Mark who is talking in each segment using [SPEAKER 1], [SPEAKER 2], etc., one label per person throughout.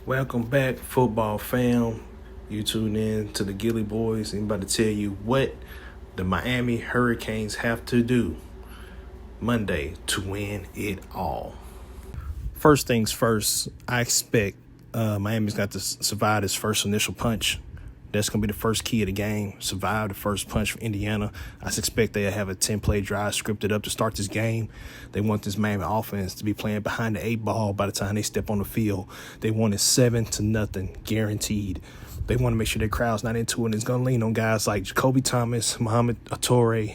[SPEAKER 1] Welcome back, football fam. You tune in to the Gilly Boys. I'm about to tell you what the Miami Hurricanes have to do Monday to win it all. First things first, I expect Miami's got to survive this first initial punch. That's going to be the first key of the game. Survive the first punch for Indiana. I suspect they'll have a 10-play drive scripted up to start this game. They want this Miami offense to be playing behind the 8 ball by the time they step on the field. They want it 7-0, guaranteed. They want to make sure their crowd's not into it. And it's going to lean on guys like Jacoby Thomas, Mohamed Torre,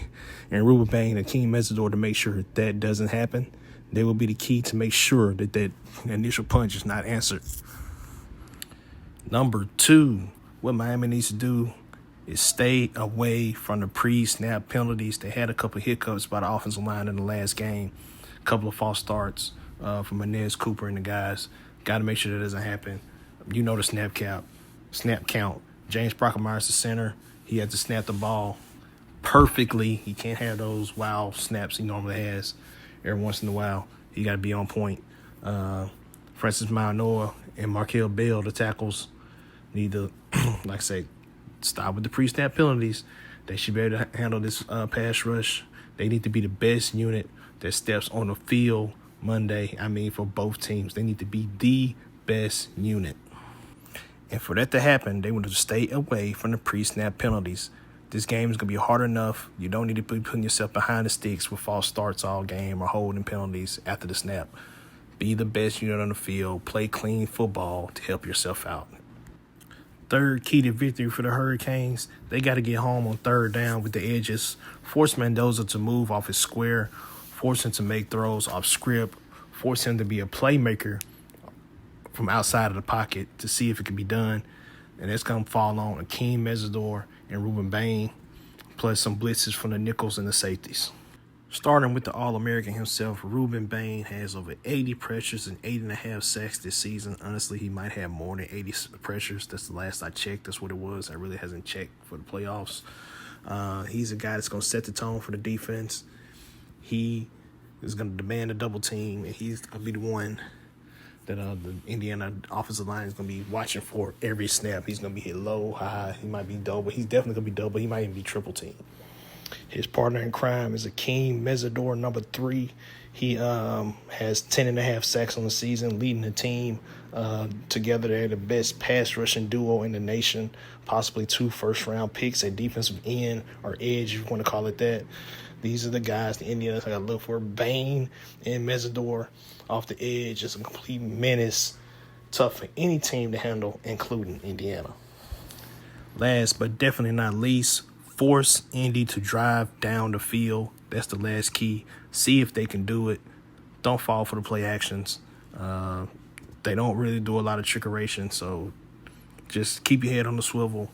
[SPEAKER 1] and Ruben Bain and Akeem Mesidor to make sure that doesn't happen. They will be the key to make sure that initial punch is not answered. Number 2. What Miami needs to do is stay away from the pre-snap penalties. They had a couple of hiccups by the offensive line in the last game. A couple of false starts from Inez Cooper and the guys. Got to make sure that doesn't happen. You know the snap count. James Brockermeyer's the center. He had to snap the ball perfectly. He can't have those wild snaps he normally has every once in a while. He got to be on point. Francis Manoa and Markel Bell, the tackles, need to, like I say, stop with the pre-snap penalties. They should be able to handle this pass rush. They need to be the best unit that steps on the field Monday. For both teams. They need to be the best unit. And for that to happen, they want to stay away from the pre-snap penalties. This game is going to be hard enough. You don't need to be putting yourself behind the sticks with false starts all game or holding penalties after the snap. Be the best unit on the field. Play clean football to help yourself out. Third key to victory for the Hurricanes, they got to get home on third down with the edges. Force Mendoza to move off his square. Force him to make throws off script. Force him to be a playmaker from outside of the pocket to see if it can be done. And that's going to fall on Akeem Mesidor and Ruben Bain, plus some blitzes from the nickels and the safeties. Starting with the All-American himself, Ruben Bain has over 80 pressures and 8.5 sacks this season. Honestly, he might have more than 80 pressures. That's the last I checked. That's what it was. I really hasn't checked for the playoffs. He's a guy that's going to set the tone for the defense. He is going to demand a double team, and he's going to be the one that the Indiana offensive line is going to be watching for every snap. He's going to be hit low, high. He might be double. He's definitely going to be double. He might even be triple team. His partner in crime is Akeem Mesidor, number 3. He has 10.5 sacks on the season, leading the team. Together, they're the best pass rushing duo in the nation, possibly 2 first-round picks at defensive end or edge, if you want to call it that. These are the guys the Indians got to look for. Bain and Mesidor off the edge is a complete menace, tough for any team to handle, including Indiana. Last but definitely not least, force Indy to drive down the field. That's the last key. See if they can do it. Don't fall for the play actions. They don't really do a lot of trickeration, so just keep your head on the swivel.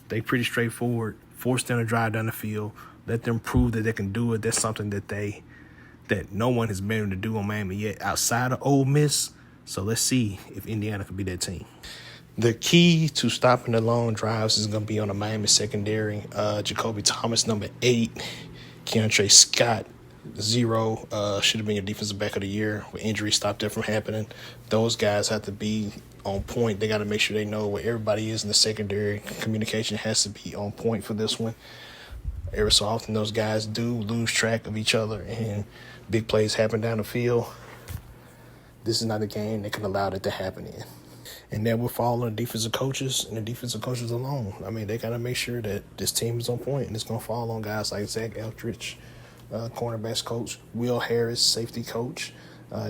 [SPEAKER 1] They pretty straightforward. Force them to drive down the field. Let them prove that they can do it. That's something that no one has been able to do on Miami yet outside of Ole Miss. So let's see if Indiana can be that team. The key to stopping the long drives is going to be on the Miami secondary. Jacoby Thomas, number 8. Keontre Scott, 0. Should have been your defensive back of the year. With injury, stopped that from happening. Those guys have to be on point. They got to make sure they know where everybody is in the secondary. Communication has to be on point for this one. Every so often, those guys do lose track of each other, and big plays happen down the field. This is not a game that can allow that to happen in. And that will fall on the defensive coaches and the defensive coaches alone. They got to make sure that this team is on point, and it's going to fall on guys like Zach Eldridge, cornerbacks coach, Will Harris, safety coach,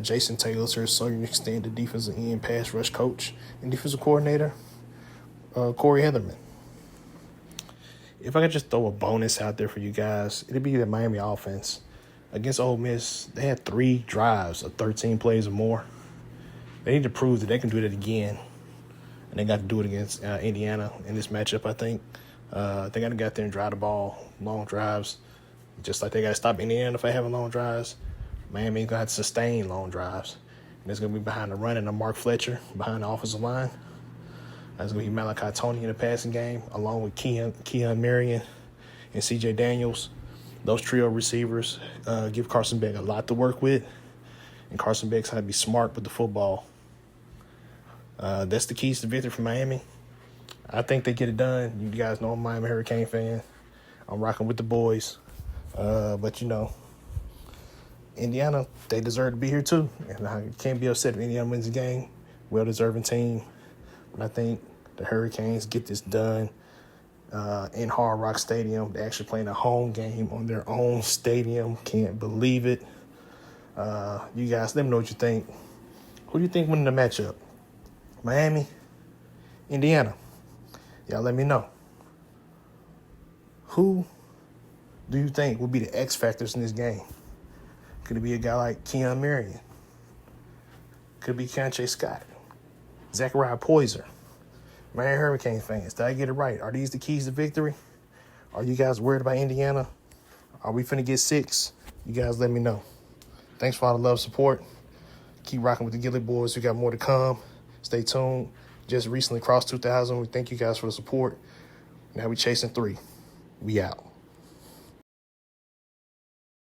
[SPEAKER 1] Jason Taylor, to a certain extent, the defensive end pass rush coach, and defensive coordinator, Corey Heatherman. If I could just throw a bonus out there for you guys, it'd be the Miami offense. Against Ole Miss, they had 3 drives of 13 plays or more. They need to prove that they can do that again. And they got to do it against Indiana in this matchup, I think. They got to get there and drive the ball, long drives. Just like they got to stop Indiana if they having long drives. Miami's going to have to sustain long drives. And it's going to be behind the run and Mark Fletcher, behind the offensive line. That's going to be Malachi Tony in the passing game, along with Keon Marion and C.J. Daniels. Those trio receivers give Carson Beck a lot to work with. And Carson Beck's got to be smart with the football. That's the keys to victory for Miami. I think they get it done. You guys know I'm a Miami Hurricane fan. I'm rocking with the boys. But, Indiana, they deserve to be here too. And I can't be upset if Indiana wins the game. Well-deserving team. But I think the Hurricanes get this done in Hard Rock Stadium. They're actually playing a home game on their own stadium. Can't believe it. You guys, let me know what you think. Who do you think winning the matchup? Miami? Indiana? Y'all let me know. Who do you think will be the X factors in this game? Could it be a guy like Keon Marion? Could it be Keontae Scott? Zachariah Poyser? Miami Hurricane fans, did I get it right? Are these the keys to victory? Are you guys worried about Indiana? Are we finna get 6? You guys let me know. Thanks for all the love, support. Keep rocking with the Gilly Boys. We got more to come. Stay tuned. Just recently crossed 2,000. We thank you guys for the support. Now we chasing 3. We out.